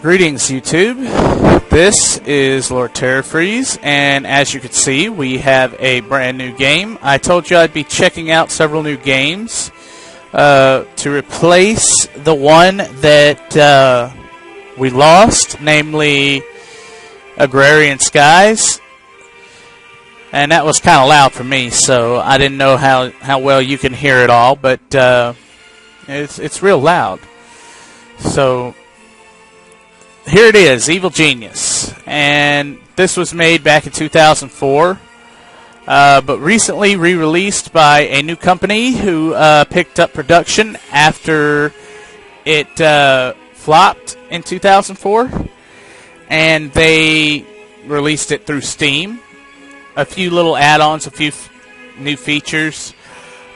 Greetings, YouTube. This is Lord Terrorfreeze, and as you can see, we have a brand new game. I told you I'd be checking out several new games to replace the one that we lost, namely Agrarian Skies. And that was kind of loud for me, so I didn't know how well you can hear it all, but it's real loud. So here it is, Evil Genius, and this was made back in 2004, but recently re-released by a new company who picked up production after it flopped in 2004, and they released it through Steam. A few little add-ons, a few new features.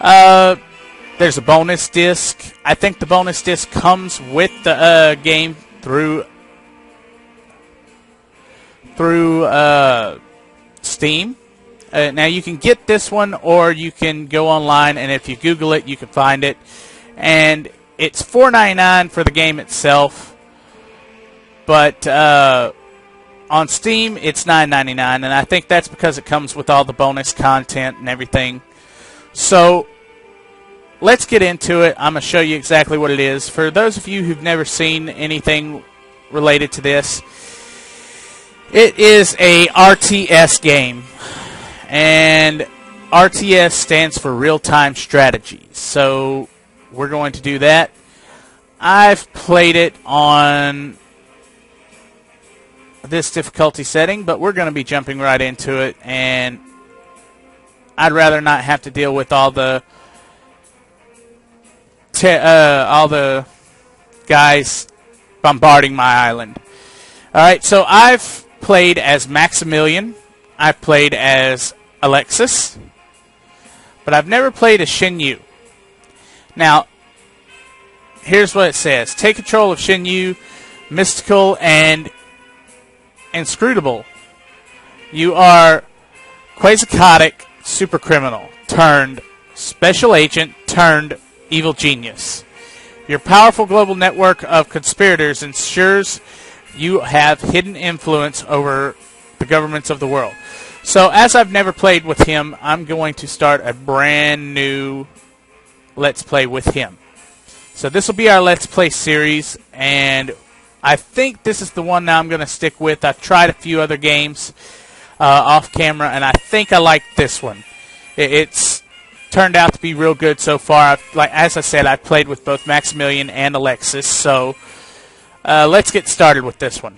There's a bonus disc. I think the bonus disc comes with the game through Steam. Now you can get this one, or you can go online, and if you Google it, you can find it. And it's $4.99 for the game itself, but on Steam it's $9.99, and I think that's because it comes with all the bonus content and everything. So let's get into it. I'm going to show you exactly what it is. For those of you who've never seen anything related to this, it is a R.T.S. game, and R.T.S. stands for real-time strategy. So we're going to do that. I've played it on this difficulty setting, but we're going to be jumping right into it, and I'd rather not have to deal with all the guys bombarding my island. Alright, so I've played as Maximilian, I've played as Alexis, but I've never played as Shinyu. Now, here's what it says. Take control of Shinyu, mystical and inscrutable. You are quasi-psychotic supercriminal turned special agent turned evil genius. Your powerful global network of conspirators ensures you have hidden influence over the governments of the world. So as I've never played with him, I'm going to start a brand new Let's Play with him. So this will be our Let's Play series, and I think this is the one that I'm going to stick with. I've tried a few other games off camera, and I think I like this one. It's turned out to be real good so far. As I said, I've played with both Maximilian and Alexis, so let's get started with this one.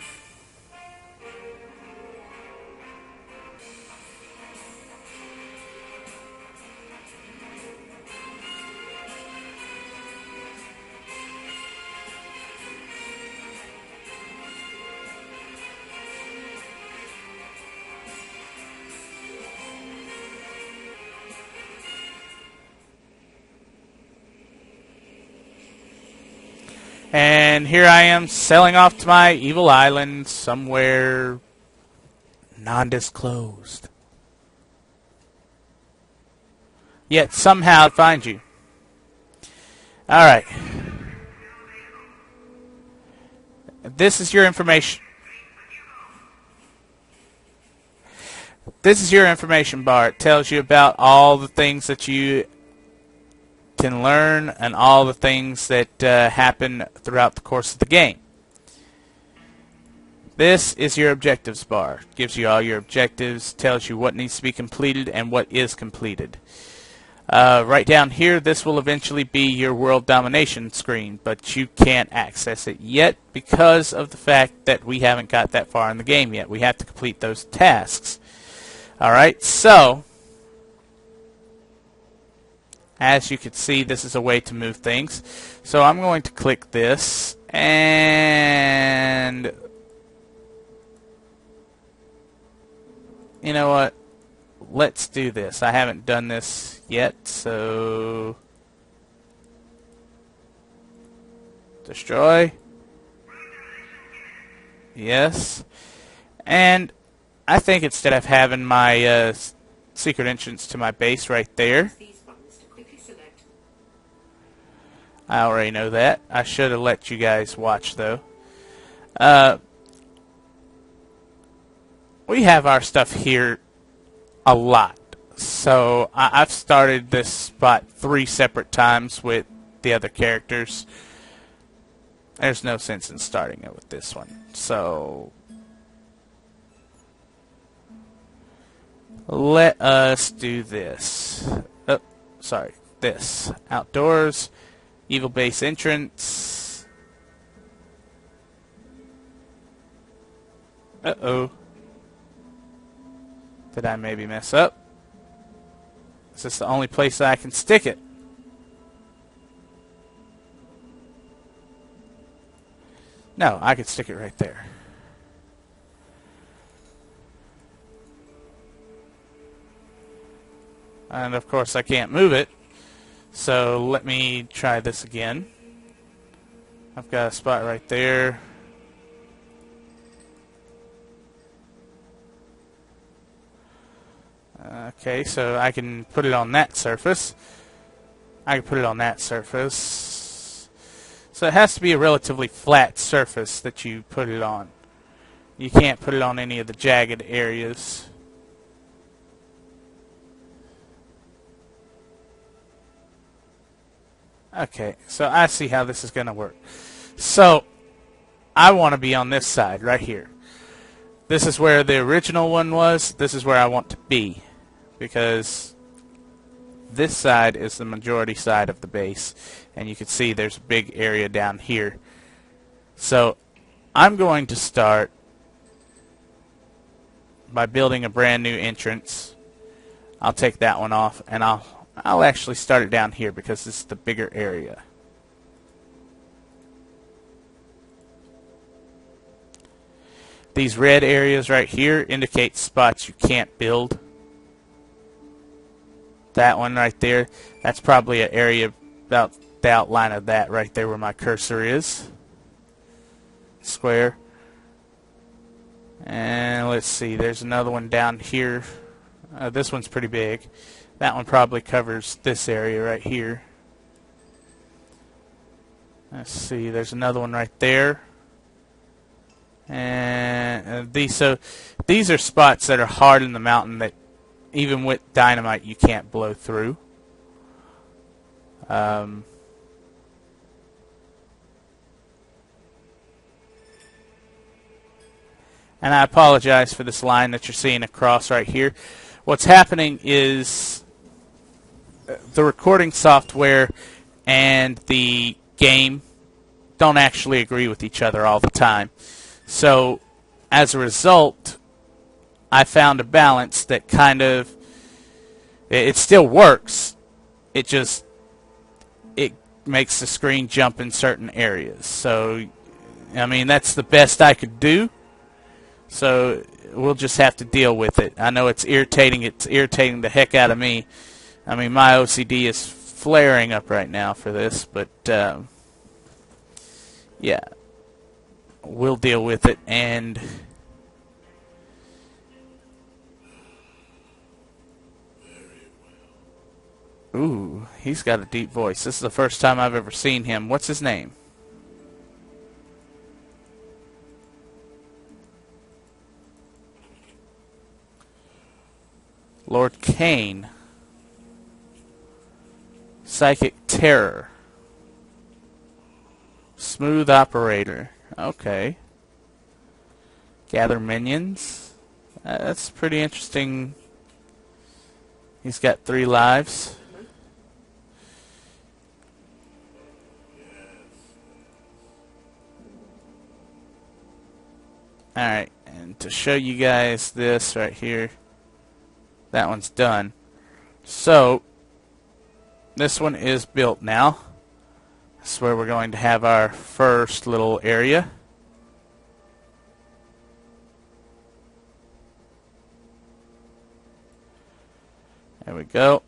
And here I am sailing off to my evil island somewhere non-disclosed. Yet somehow I'd find you. Alright. This is your information. This is your information bar. It tells you about all the things that you can learn and all the things that happen throughout the course of the game. This is your objectives bar. It gives you all your objectives, tells you what needs to be completed and what is completed. Right down here, this will eventually be your world domination screen, but you can't access it yet because of the fact that we haven't got that far in the game yet. We have to complete those tasks. Alright, so as you can see, this is a way to move things. So I'm going to click this, and you know what? Let's do this. I haven't done this yet, so destroy. Yes. And I think instead of having my secret entrance to my base right there, I already know that. I should have let you guys watch, though. Uh, we have our stuff here a lot. So I've started this spot 3 separate times with the other characters. There's no sense in starting it with this one. So let us do this. Oh, sorry. This. Outdoors. Evil base entrance. Uh-oh. Did I maybe mess up? Is this the only place that I can stick it? No, I could stick it right there. And of course I can't move it. So let me try this again. I've got a spot right there. Okay, so I can put it on that surface. I can put it on that surface. So it has to be a relatively flat surface that you put it on. You can't put it on any of the jagged areas. Okay, so I see how this is going to work. So I want to be on this side right here. This is where the original one was. This is where I want to be, because this side is the majority side of the base, and you can see there's a big area down here. So I'm going to start by building a brand new entrance. I'll take that one off, and I'll actually start it down here because this is the bigger area. These red areas right here indicate spots you can't build. That one right there, that's probably an area about the outline of that right there where my cursor is. Square. And let's see, there's another one down here. This one's pretty big. That one probably covers this area right here. Let's see, there's another one right there. And these are spots that are hard in the mountain that even with dynamite you can't blow through. And I apologize for this line that you're seeing across right here. What's happening is the recording software and the game don't actually agree with each other all the time. So as a result, I found a balance that kind of, it still works, it makes the screen jump in certain areas. So I mean, that's the best I could do, so we'll just have to deal with it. I know it's irritating the heck out of me. I mean, my OCD is flaring up right now for this, but yeah, we'll deal with it. And ooh, he's got a deep voice. This is the first time I've ever seen him. What's his name? Lord Kane. Psychic Terror. Smooth Operator. Okay. Gather Minions. That's pretty interesting. He's got 3 lives. Alright, and to show you guys this right here, that one's done. So, this one is built now. This is where we're going to have our first little area. There we go.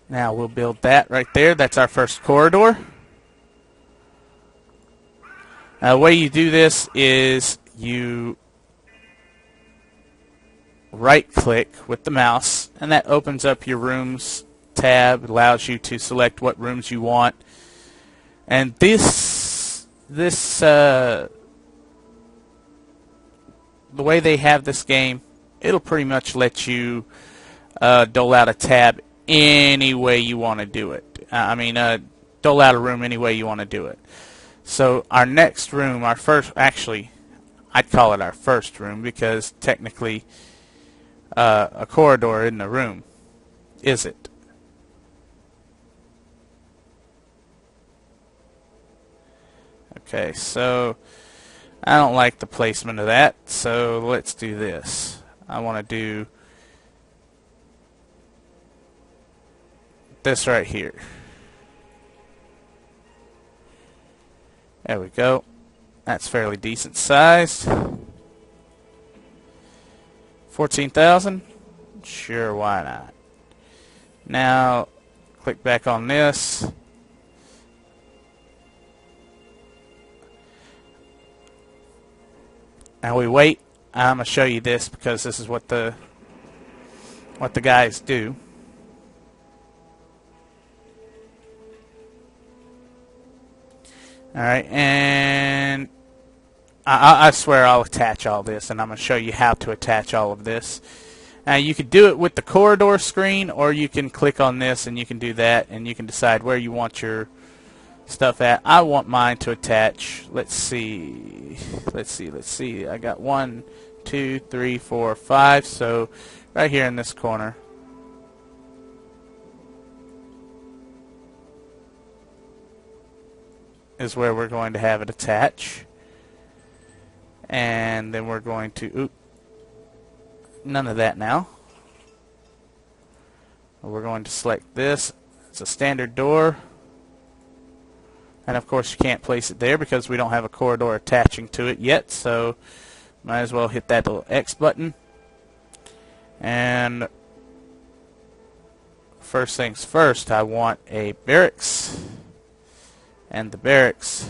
Now we'll build that right there. That's our first corridor. Now the way you do this is you right click with the mouse, and that opens up your rooms tab. It allows you to select what rooms you want. And the way they have this game, it'll pretty much let you dole out a tab any way you want to do it. Dole out a room any way you want to do it. So our next room, our first, actually, I'd call it our first room because technically a corridor isn't a room, is it? Okay, so I don't like the placement of that, so let's do this. I want to do this right here. There we go. That's fairly decent sized. 14,000? Sure, why not? Now, click back on this. Now we wait. I'm going to show you this because this is what the guys do. Alright, and I swear I'll attach all this, and I'm going to show you how to attach all of this. Now you could do it with the corridor screen, or you can click on this and you can do that, and you can decide where you want your stuff at. I want mine to attach. Let's see. I got 1, 2, 3, 4, 5. So right here in this corner. Is where we're going to have it attach. And then we're going to, none of that now. We're going to select this. It's a standard door. And of course you can't place it there because we don't have a corridor attaching to it yet, so might as well hit that little X button. And first things first, I want a barracks. And the barracks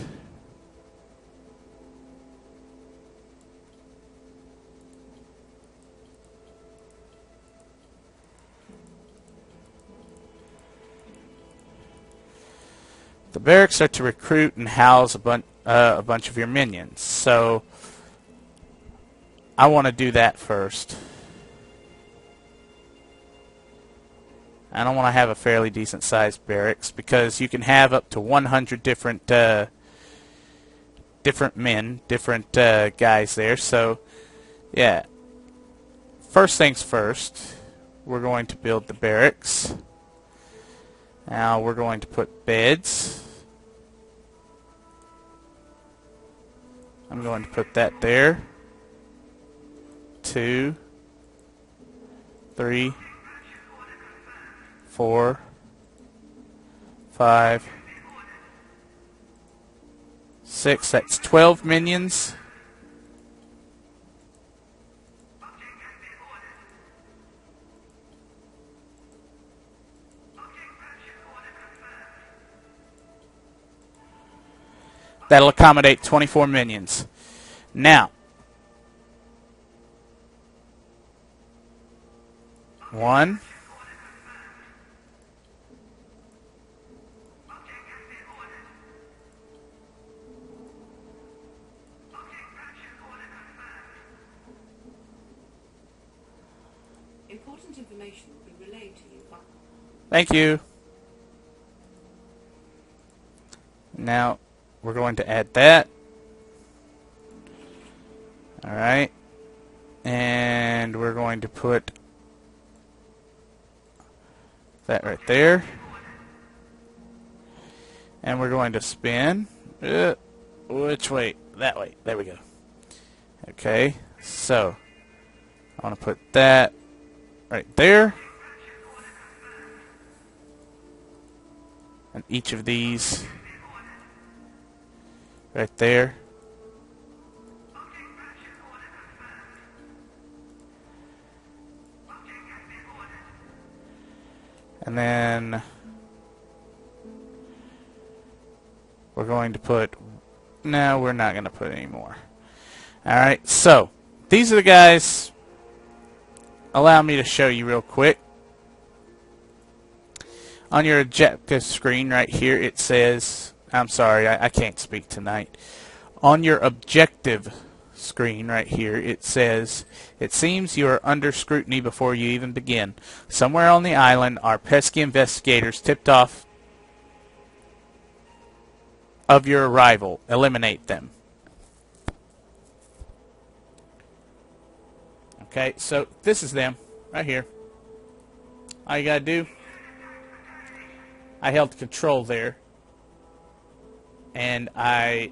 are to recruit and house a bunch of your minions. So I want to do that first. And I want to have a fairly decent sized barracks because you can have up to 100 different guys there. So yeah, first things first, we're going to build the barracks. Now we're going to put beds. I'm going to put that there. 2, 3, 4, 5, 6. That's 12 minions. That'll accommodate 24 minions. Now, 1, important information will be relayed to you. Thank you. Now, we're going to add that. Alright. And we're going to put that right there. And we're going to spin. Which way? That way. There we go. Okay. So, I want to put that right there. And each of these right there. And then we're going to put, no, we're not going to put any more. Alright, so these are the guys allow me to show you real quick. On your objective screen right here, it says, I'm sorry, I can't speak tonight. On your objective screen right here, it says, it seems you are under scrutiny before you even begin. Somewhere on the island are pesky investigators tipped off of your arrival. Eliminate them. Okay, so this is them right here. All you gotta do, I held control there and I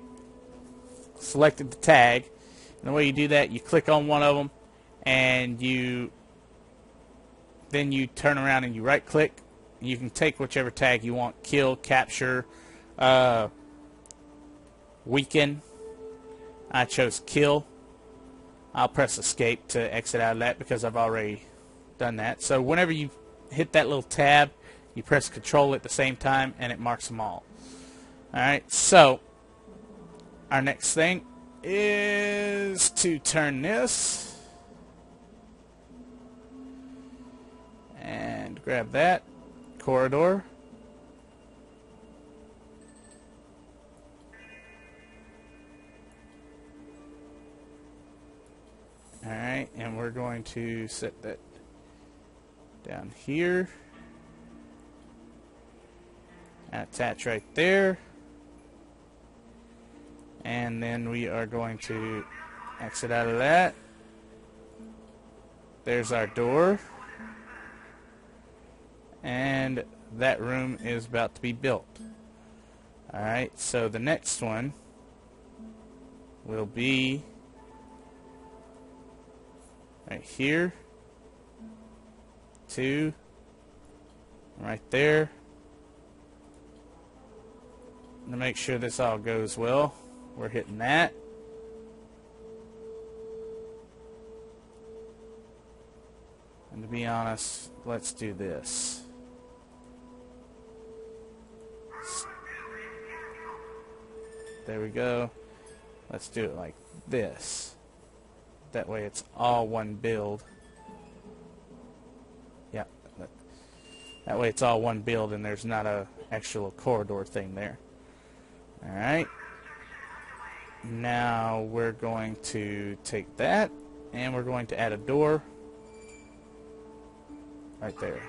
selected the tag. And the way you do that, you click on one of them and then you turn around and you right click. You can take whichever tag you want: kill, capture, weaken. I chose kill. I'll press escape to exit out of that because I've already done that. So whenever you hit that little tab, you press control at the same time and it marks them all. Alright, so our next thing is to turn this and grab that corridor. Alright, and we're going to set that down here. Attach right there. And then we are going to exit out of that. There's our door. And that room is about to be built. Alright, so the next one will be right here, 2, right there. To make sure this all goes well, we're hitting that. And to be honest, let's do this. There we go. Let's do it like this. That way it's all one build. Yeah. That way it's all one build and there's not a actual corridor thing there. Alright. Now we're going to take that and we're going to add a door right there.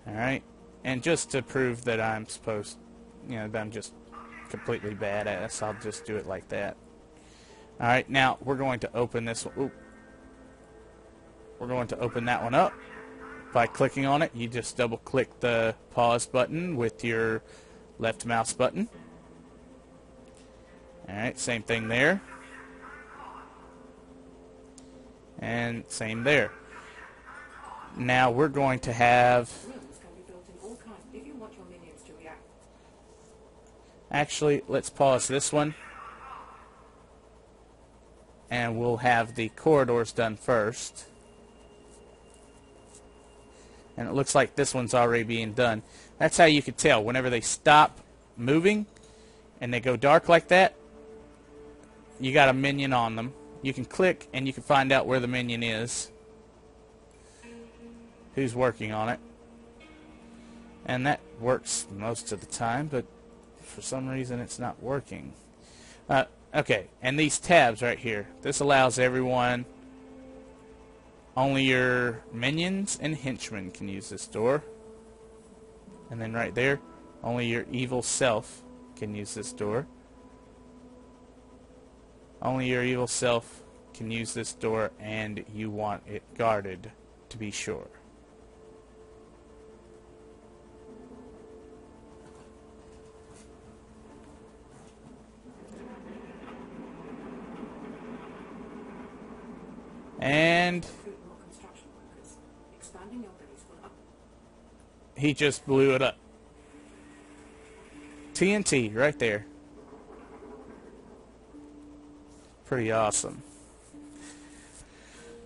Alright. And just to prove that I'm supposed, that I'm just completely badass, I'll just do it like that. Alright, now we're going to open this one. We're going to open that one up by clicking on it. You just double click the pause button with your left mouse button. Alright, same thing there. And same there. Now we're going to have... Actually, let's pause this one. And we'll have the corridors done first. And it looks like this one's already being done. That's how you can tell. Whenever they stop moving and they go dark like that, you got a minion on them. You can click and you can find out where the minion is, who's working on it. And that works most of the time, but for some reason it's not working. Okay, and these tabs right here, this allows everyone, only your minions and henchmen can use this door. And then right there, only your evil self can use this door. Only your evil self can use this door, and you want it guarded to be sure. And he just blew it up. TNT right there. Pretty awesome.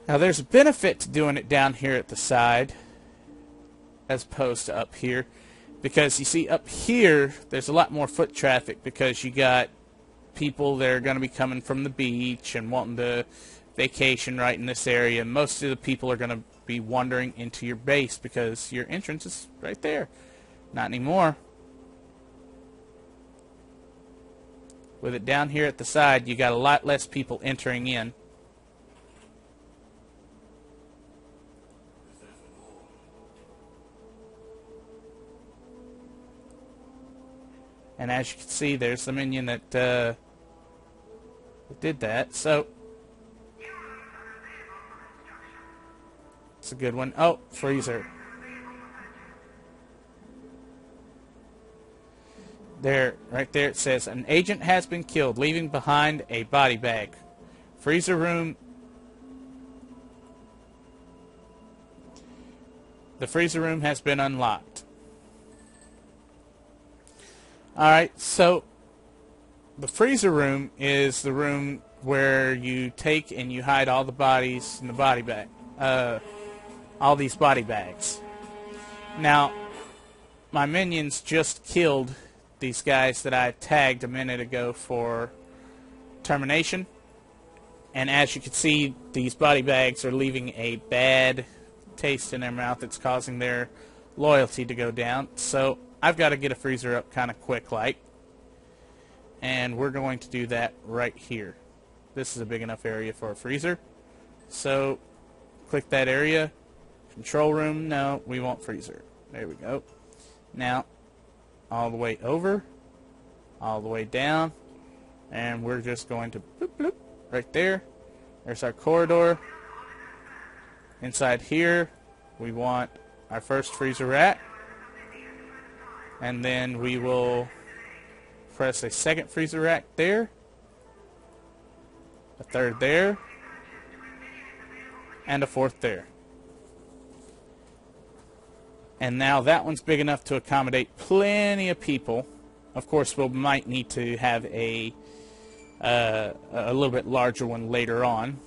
Now there's a benefit to doing it down here at the side as opposed to up here, because you see up here there's a lot more foot traffic because you got people that are going to be coming from the beach and wanting to vacation right in this area, most of the people are going to be wandering into your base because your entrance is right there. Not anymore. With it down here at the side, you got a lot less people entering in. And as you can see, there's the minion that did that. So it's a good one. Oh, freezer. There, right there, it says an agent has been killed, leaving behind a body bag. Freezer room. The freezer room has been unlocked. Alright, so the freezer room is the room where you take and you hide all the bodies in the body bag. All these body bags. Now, my minions just killed these guys that I tagged a minute ago for termination. And as you can see, these body bags are leaving a bad taste in their mouth. It's causing their loyalty to go down. So I've got to get a freezer up kind of quick like. And we're going to do that right here. This is a big enough area for a freezer. So click that area. Control room. No, we want freezer. There we go. Now, all the way over, all the way down, and we're just going to bloop, bloop, right there. There's our corridor. Inside here, we want our first freezer rack, and then we will press a second freezer rack there, a third there, and a fourth there. And now that one's big enough to accommodate plenty of people. Of course, we might need to have a little bit larger one later on.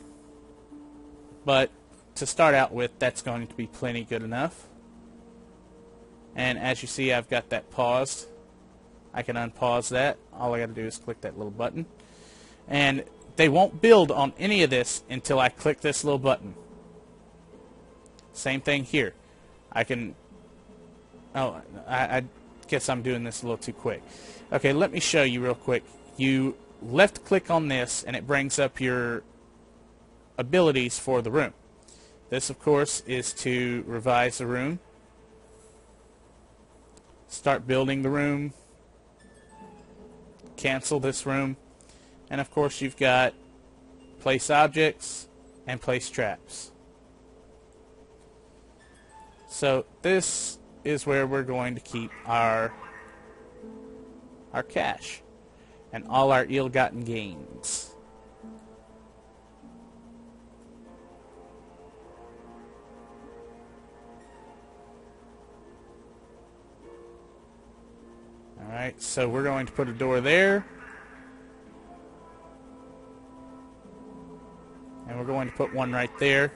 But to start out with, that's going to be plenty good enough. And as you see, I've got that paused. I can unpause that. All I got to do is click that little button. And they won't build on any of this until I click this little button. Same thing here. I can... Oh, I guess I'm doing this a little too quick. Okay, let me show you real quick. You left click on this and it brings up your abilities for the room. This, of course, is to revise the room. Start building the room. Cancel this room. And, of course, you've got place objects and place traps. So this is where we're going to keep our cash and all our ill-gotten gains. Alright, so we're going to put a door there. And we're going to put one right there.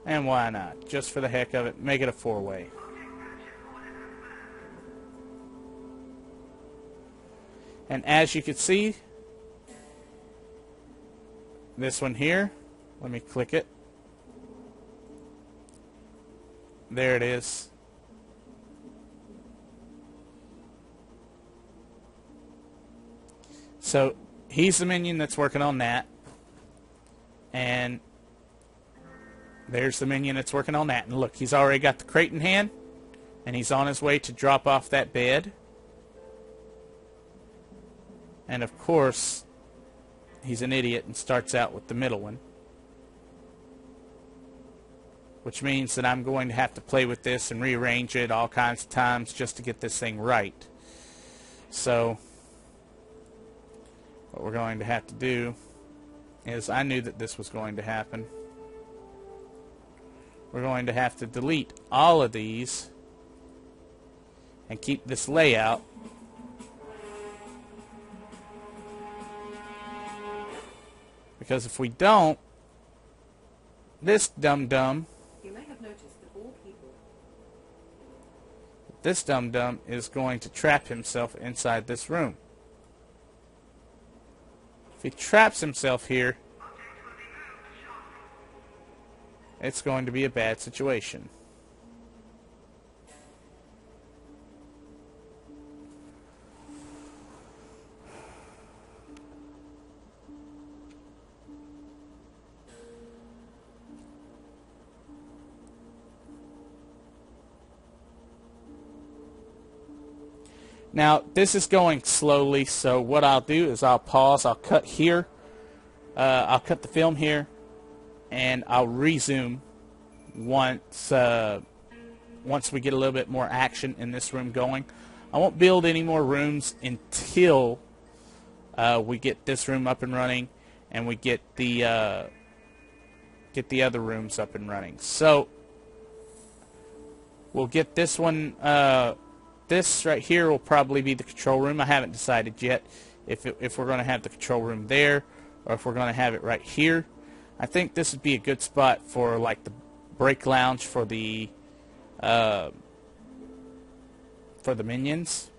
And why not? Just for the heck of it, make it a four-way. And as you can see, this one here, let me click it. There it is. So he's the minion that's working on that. And there's the minion that's working on that. And look, he's already got the crate in hand. And he's on his way to drop off that bed. And of course, he's an idiot and starts out with the middle one. Which means that I'm going to have to play with this and rearrange it all kinds of times just to get this thing right. So, what we're going to have to do is, I knew that this was going to happen. We're going to have to delete all of these and keep this layout. Because if we don't, this dum-dum, You may have noticed that all people this dum-dum is going to trap himself inside this room. If he traps himself here, it's going to be a bad situation. Now, this is going slowly, so what I'll do is I'll pause, I'll cut here, I'll cut the film here, and I'll resume once we get a little bit more action in this room going. I won't build any more rooms until we get this room up and running, and we get the other rooms up and running. So, we'll get this one... this right here will probably be the control room. I haven't decided yet if we're going to have the control room there or if we're going to have it right here. I think this would be a good spot for like the break lounge for the minions.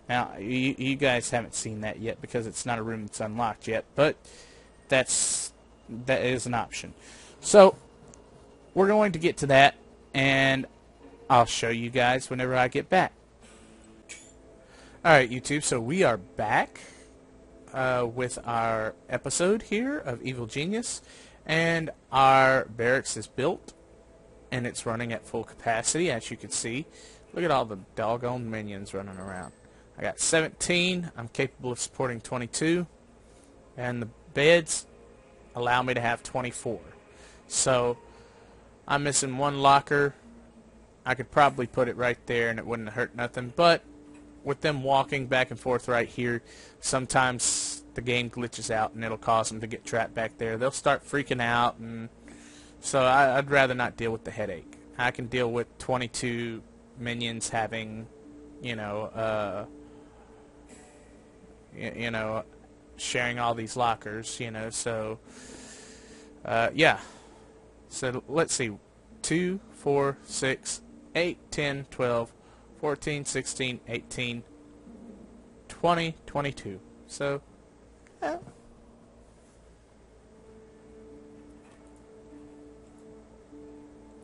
Now you guys haven't seen that yet because it's not a room that's unlocked yet, but that is an option. So we're going to get to that, and I'll show you guys whenever I get back. Alright, YouTube, so we are back with our episode here of Evil Genius, and our barracks is built, and it's running at full capacity, as you can see. Look at all the doggone minions running around. I got 17, I'm capable of supporting 22, and the beds allow me to have 24. So, I'm missing one locker. I could probably put it right there and it wouldn't hurt nothing, but with them walking back and forth right here, sometimes the game glitches out and it'll cause them to get trapped back there. They'll start freaking out, and so I'd rather not deal with the headache. I can deal with 22 minions having, sharing all these lockers, so, yeah. So let's see, 2, 4, 6, 8, 10, 12, 14, 16, 18, 20, 22. So, yeah.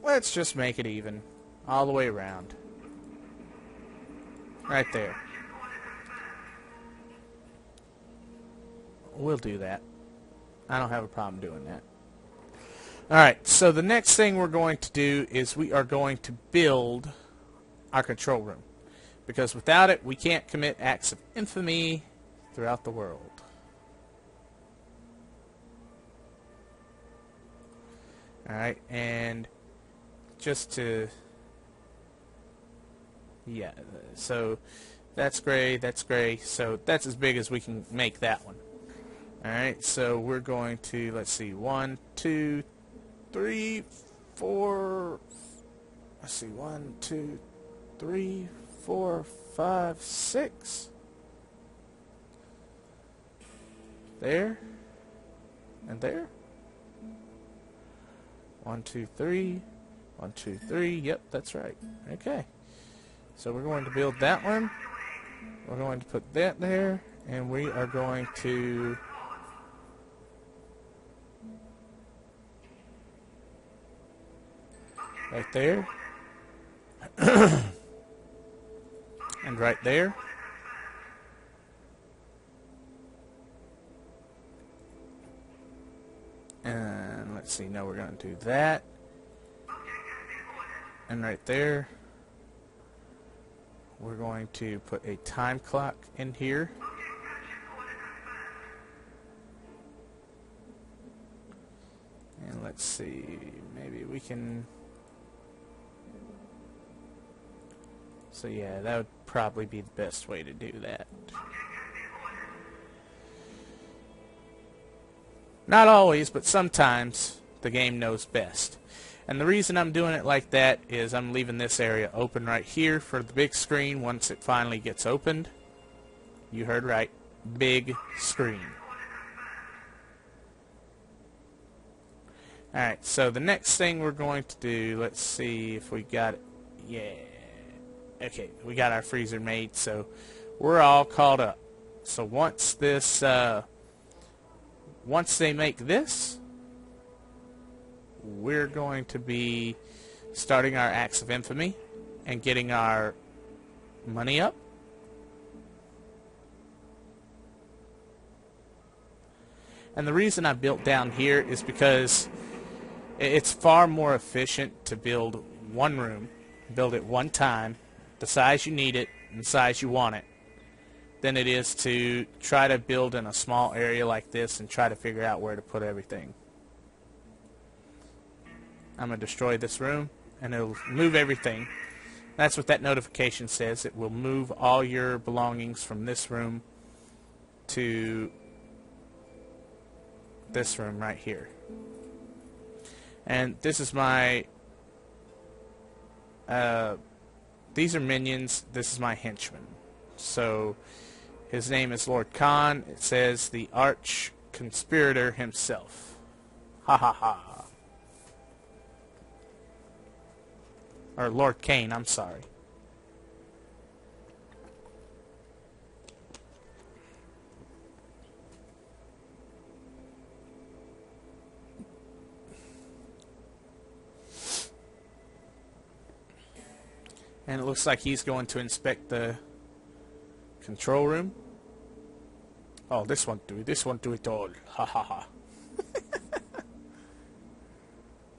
Let's just make it even. All the way around. Right there. We'll do that. I don't have a problem doing that. Alright, so the next thing we're going to do is we are going to build our control room. Because without it, we can't commit acts of infamy throughout the world. Alright, and just to... yeah, so that's gray, so that's as big as we can make that one. Alright, so we're going to, let's see, 1, 2, 3, 4, let's see, 1, 2, 3, 4, 5, 6. There. And there. 1, 2, 3. 1, 2, 3. Yep, that's right. Okay. So we're going to build that one. We're going to put that there. And we are going to... right there. And right there. And let's see, now we're going to do that. And right there. We're going to put a time clock in here. And let's see, maybe we can... so yeah, that would probably be the best way to do that. Not always, but sometimes the game knows best. And the reason I'm doing it like that is I'm leaving this area open right here for the big screen once it finally gets opened. You heard right. Big screen. Alright, so the next thing we're going to do, let's see if we got it. Yeah. Okay, we got our freezer made, so we're all caught up. So once this once they make this, we're going to be starting our acts of infamy and getting our money up. And the reason I built down here is because it's far more efficient to build one room, build it one time, the size you need it, and the size you want it, than it is to try to build in a small area like this and try to figure out where to put everything. I'm going to destroy this room, and it'll move everything. That's what that notification says. It will move all your belongings from this room to this room right here. And this is my these are minions. This is my henchman. So his name is Lord Khan. It says the arch conspirator himself. Ha ha ha. Or Lord Kane, I'm sorry. And it looks like he's going to inspect the control room. Oh, this won't do it. This won't do it all. Ha ha ha.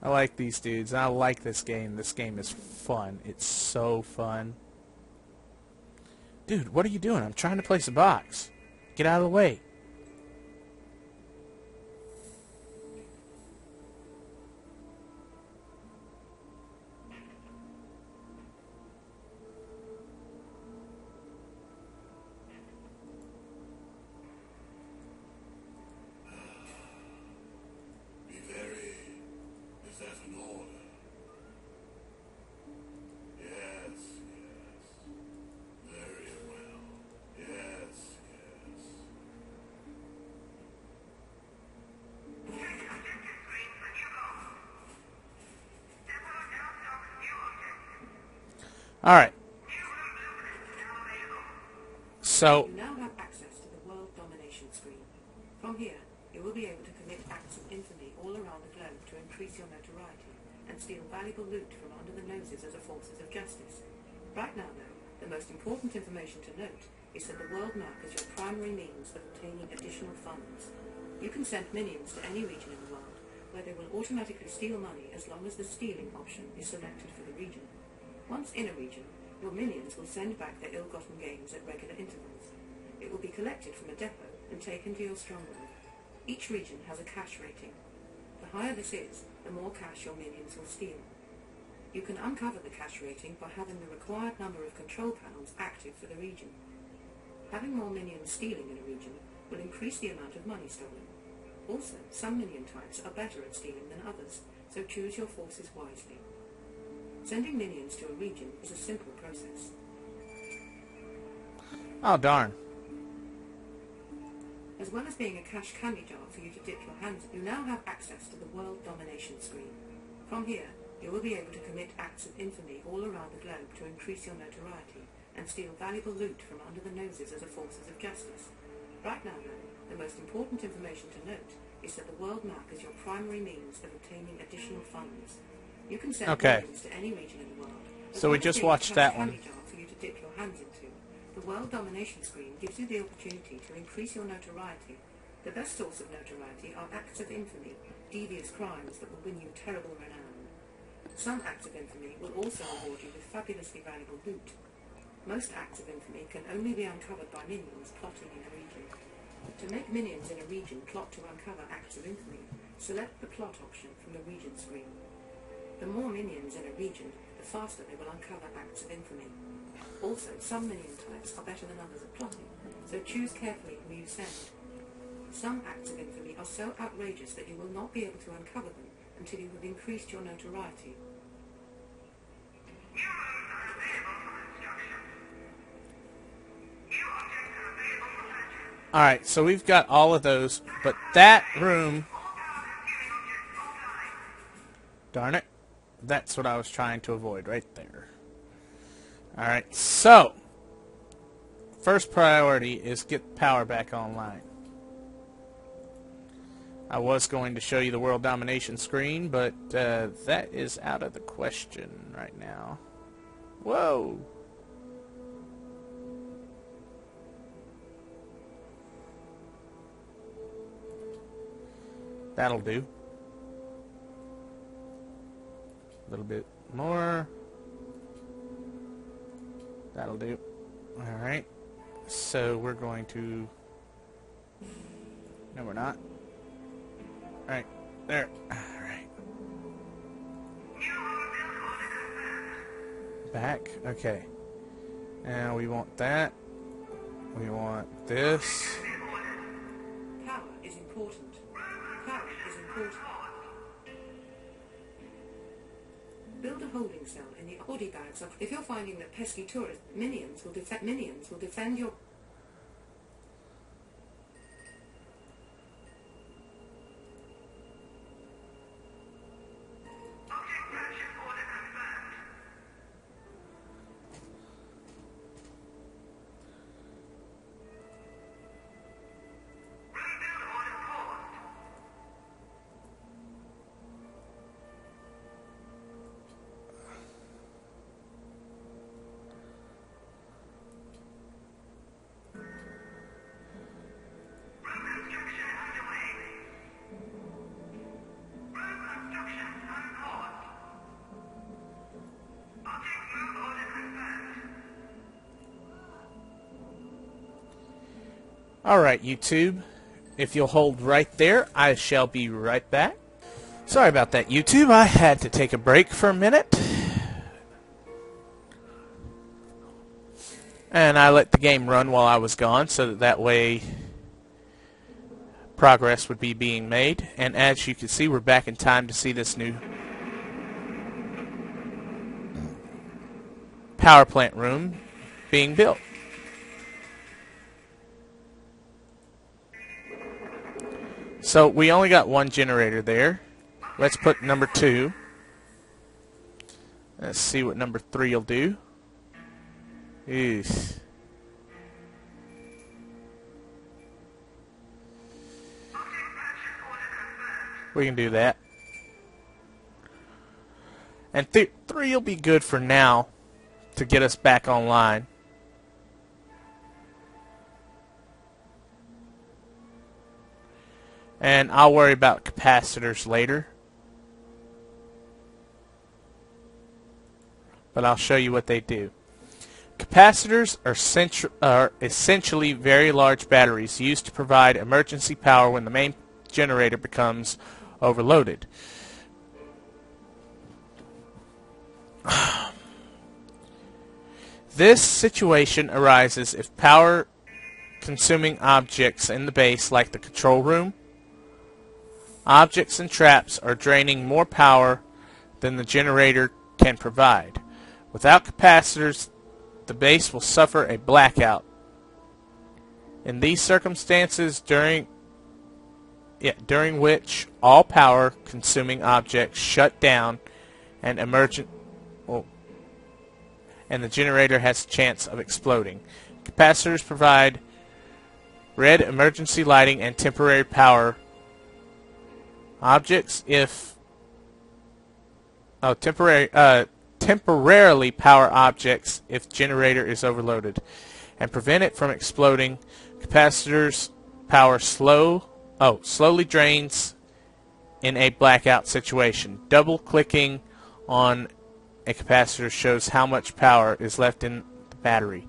I like these dudes. I like this game. This game is fun. It's so fun. Dude, what are you doing? I'm trying to place a box. Get out of the way. Alright. So, You now have access to the world domination screen. From here, you will be able to commit acts of infamy all around the globe to increase your notoriety and steal valuable loot from under the noses of the forces of justice. Right now, though, the most important information to note is that the world map is your primary means of obtaining additional funds. You can send minions to any region in the world, where they will automatically steal money as long as the stealing option is selected for the region. Once in a region, your minions will send back their ill-gotten gains at regular intervals. It will be collected from a depot and taken to your stronghold. Each region has a cash rating. The higher this is, the more cash your minions will steal. You can uncover the cash rating by having the required number of control panels active for the region. Having more minions stealing in a region will increase the amount of money stolen. Also, some minion types are better at stealing than others, so choose your forces wisely. Sending minions to a region is a simple process. oh darn. As well as being a cash candy jar for you to dip your hands in, you now have access to the world domination screen. From here, you will be able to commit acts of infamy all around the globe to increase your notoriety and steal valuable loot from under the noses of the forces of justice. Right now, though, the most important information to note is that the world map is your primary means of obtaining additional funds. You can send minions to any region in the world. So we just watched that one. For you to dip your hands into. The world domination screen gives you the opportunity to increase your notoriety. The best source of notoriety are acts of infamy, devious crimes that will win you terrible renown. Some acts of infamy will also reward you with fabulously valuable loot. Most acts of infamy can only be uncovered by minions plotting in a region. To make minions in a region plot to uncover acts of infamy, select the plot option from the region screen. The more minions in a region, the faster they will uncover acts of infamy. Also, some minion types are better than others at plotting, so choose carefully who you send. Some acts of infamy are so outrageous that you will not be able to uncover them until you have increased your notoriety. Alright, so we've got all of those, but that room... Darn it. That's what I was trying to avoid right there. Alright, so... First priority is get power back online. I was going to show you the world domination screen, but that is out of the question right now. Whoa! That'll do. A little bit more. That'll do. Alright. So we're going to... No, we're not. Alright. There. Alright. Back. Okay. Now we want that. We want this. Power is important. Power is important. Build a holding cell in the body bags of... If you're finding that pesky tourist minions will defend your... Alright, YouTube. If you'll hold right there, I shall be right back. Sorry about that, YouTube. I had to take a break for a minute. And I let the game run while I was gone, so that way progress would be being made. And as you can see, we're back in time to see this new power plant room being built. So we only got one generator there. Let's put number 2. Let's see what number 3 will do. Eesh. We can do that. And 3 will be good for now to get us back online. And I'll worry about capacitors later. But I'll show you what they do. Capacitors are essentially very large batteries used to provide emergency power when the main generator becomes overloaded. This situation arises if power-consuming objects in the base, like the control room, objects and traps, are draining more power than the generator can provide. Without capacitors, the base will suffer a blackout. In these circumstances, during which all power-consuming objects shut down and and the generator has a chance of exploding. Capacitors provide red emergency lighting and temporary power objects temporarily power objects if generator is overloaded and prevent it from exploding. Capacitors power slowly drains in a blackout situation. Double-clicking on a capacitor shows how much power is left in the battery.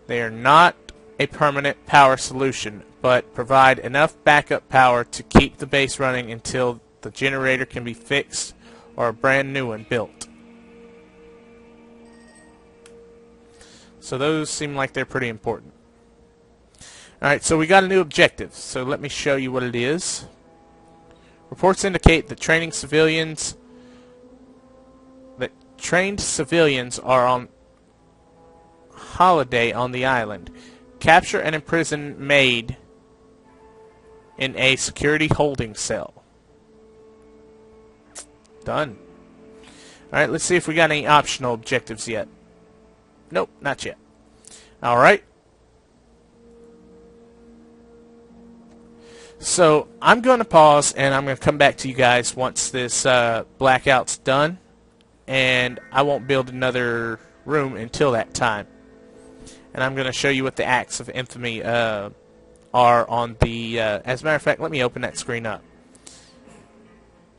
They are not a permanent power solution, but provide enough backup power to keep the base running until the generator can be fixed or a brand new one built. So those seem like they're pretty important. Alright, so we got a new objective, so let me show you what it is. Reports indicate that trained civilians are on holiday on the island. Capture and imprison Maid in a security holding cell. Done. Alright, let's see if we got any optional objectives yet. Nope, not yet. Alright. So I'm going to pause, and I'm going to come back to you guys once this blackout's done, and I won't build another room until that time. And I'm going to show you what the acts of infamy are on the... as a matter of fact, let me open that screen up.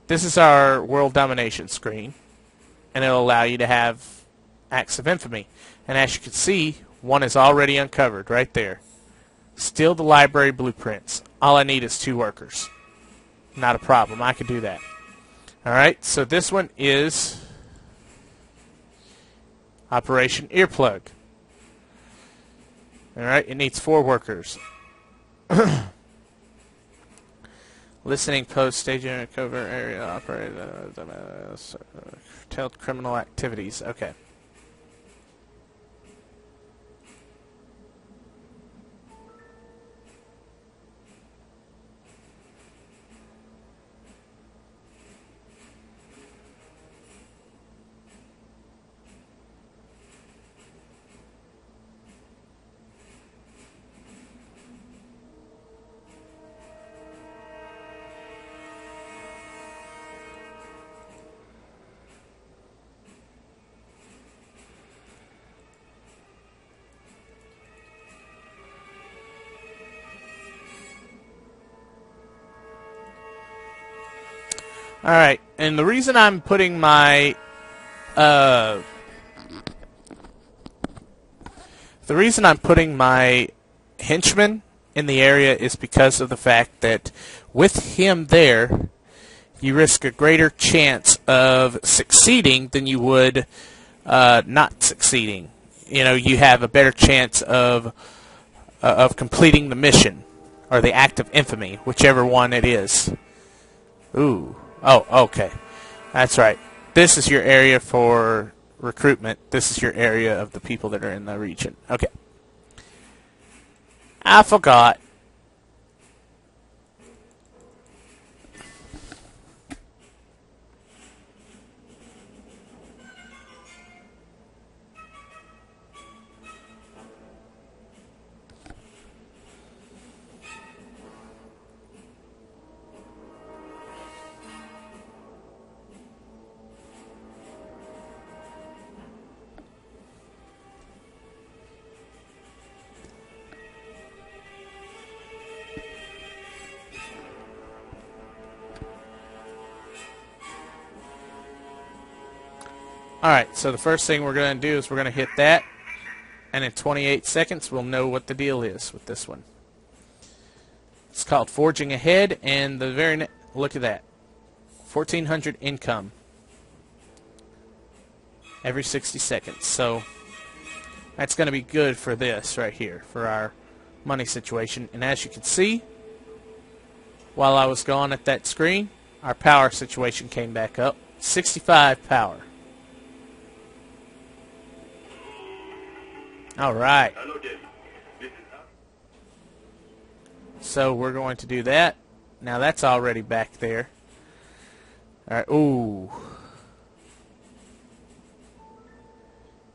This is our world domination screen, and it'll allow you to have acts of infamy. And as you can see, one is already uncovered right there. Steal the library blueprints. All I need is 2 workers. Not a problem. I can do that. Alright, so this one is Operation Earplug. Alright, it needs 4 workers. Listening post, staging covert area, operator, curtailed criminal activities. Okay. Alright, and the reason I'm putting my henchman in the area is because of the fact that with him there, you risk a greater chance of succeeding than you would not succeeding. You know, you have a better chance of completing the mission or the act of infamy, whichever one it is. Ooh. Oh, okay. That's right. This is your area for recruitment. This is your area of the people that are in the region. Okay. I forgot. Alright, so the first thing we're going to do is we're going to hit that, and in 28 seconds we'll know what the deal is with this one. It's called Forging Ahead, and the very look at that. 1,400 income every 60 seconds. So that's going to be good for this right here, for our money situation. And as you can see, while I was gone at that screen, our power situation came back up. 65 power. Alright. So we're going to do that. Now that's already back there. Alright, ooh.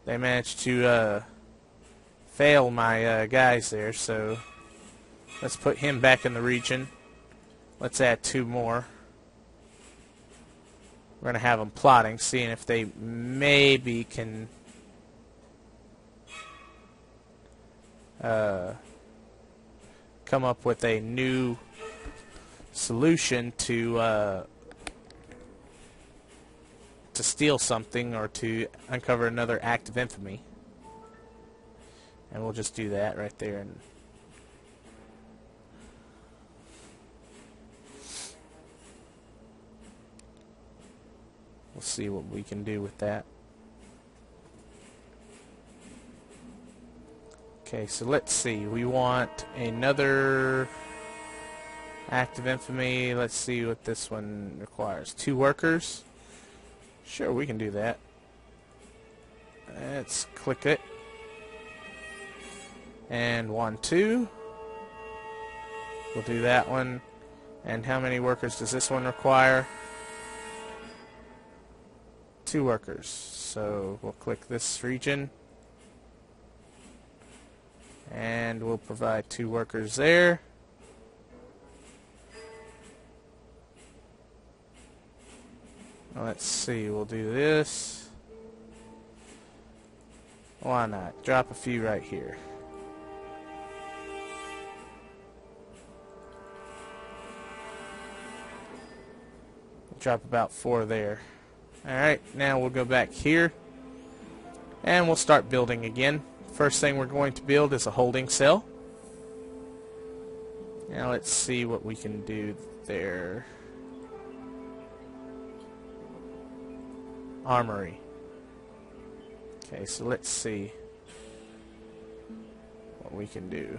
They managed to fail my guys there, so let's put him back in the region. Let's add 2 more. We're going to have them plotting, seeing if they maybe can come up with a new solution to steal something or to uncover another act of infamy. And we'll just do that right there. And we'll see what we can do with that. Okay, so let's see. We want another act of infamy. Let's see what this one requires. 2 workers. Sure, we can do that. Let's click it. And 1, 2. We'll do that one. And how many workers does this one require? 2 workers. So we'll click this region. And we'll provide 2 workers there. Let's see, we'll do this. Why not? Drop a few right here. Drop about 4 there. Alright, now we'll go back here and we'll start building again. First thing we're going to build is a holding cell. Now let's see what we can do there. Armory. Okay, so let's see what we can do.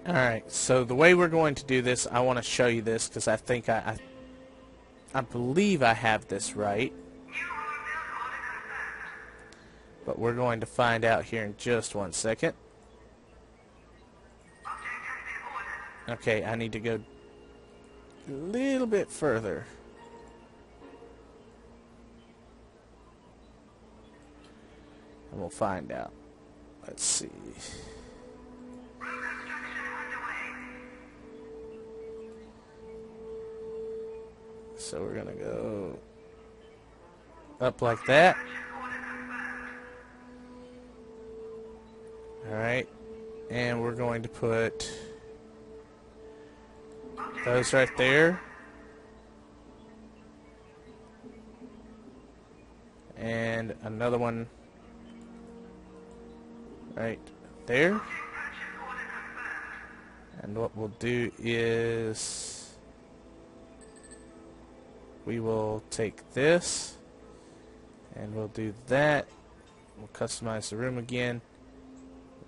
Alright, so the way we're going to do this, I want to show you this because I think I believe I have this right. But we're going to find out here in just 1 second. Okay, I need to go a little bit further. And we'll find out. Let's see. So we're going to go up like that. Alright. And we're going to put those right there. And another one right there. And what we'll do is we will take this and we'll do that. We'll customize the room again.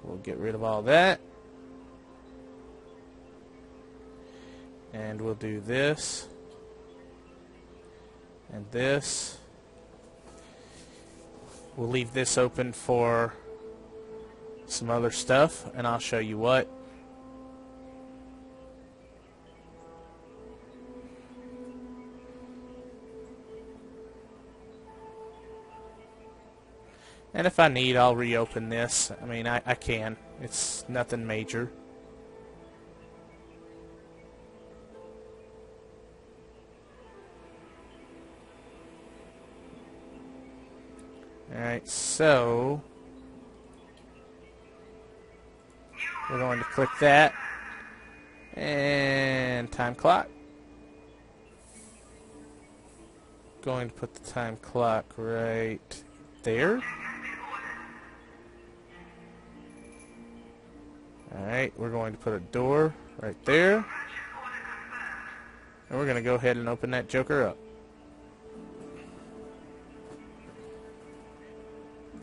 We'll get rid of all that. And we'll do this and this. We'll leave this open for some other stuff, and I'll show you what. And if I need, I'll reopen this. I mean, I can. It's nothing major. Alright, so we're going to click that. And time clock. Going to put the time clock right there. Alright, we're going to put a door right there. And we're going to go ahead and open that joker up.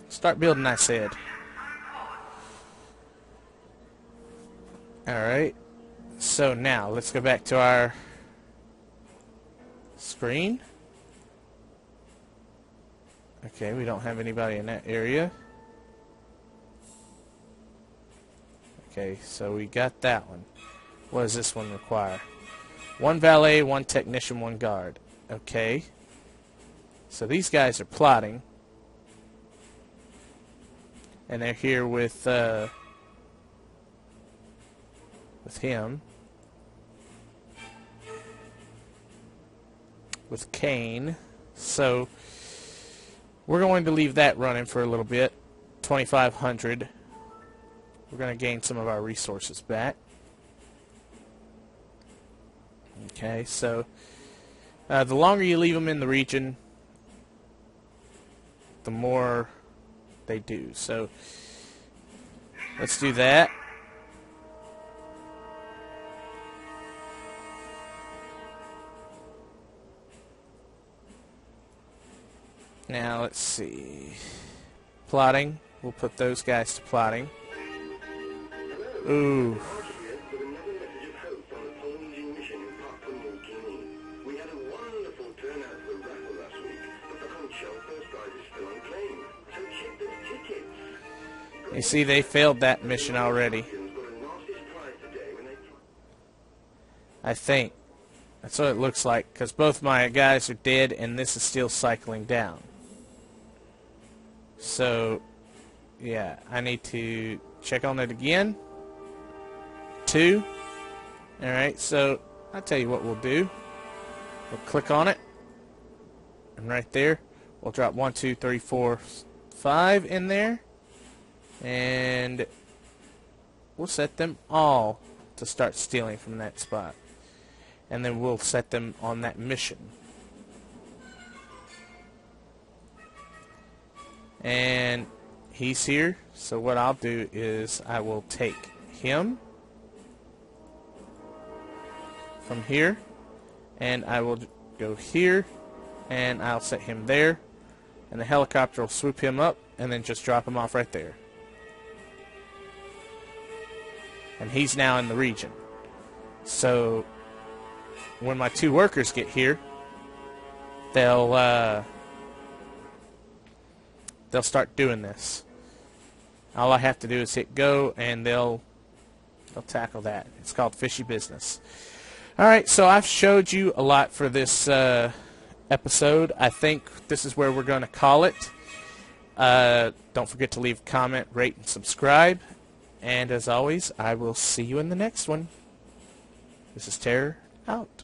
Start building, I said. Alright, so now let's go back to our screen. Okay, we don't have anybody in that area. Okay, so we got that one. What does this one require? 1 valet, 1 technician, 1 guard. Okay. So these guys are plotting. And they're here with him. With Kane. So we're going to leave that running for a little bit. 2,500. We're going to gain some of our resources back. Okay, so the longer you leave them in the region, the more they do. So let's do that. Now let's see. Plotting. We'll put those guys to plotting. Ooh. You see, they failed that mission already. I think. That's what it looks like, because both my guys are dead, and this is still cycling down. So, yeah, I need to check on it again. 2. Alright, so I'll tell you what we'll do. We'll click on it, and right there, we'll drop 1, 2, 3, 4, 5 in there. And we'll set them all to start stealing from that spot. And then we'll set them on that mission. And he's here, so what I'll do is I will take him from here, and I will go here, and I'll set him there, and the helicopter will swoop him up, and then just drop him off right there. And he's now in the region. So when my 2 workers get here, they'll start doing this. All I have to do is hit go, and they'll tackle that. It's called fishy business. All right, so I've showed you a lot for this episode. I think this is where we're going to call it. Don't forget to leave a comment, rate, and subscribe. And as always, I will see you in the next one. This is Terror, out.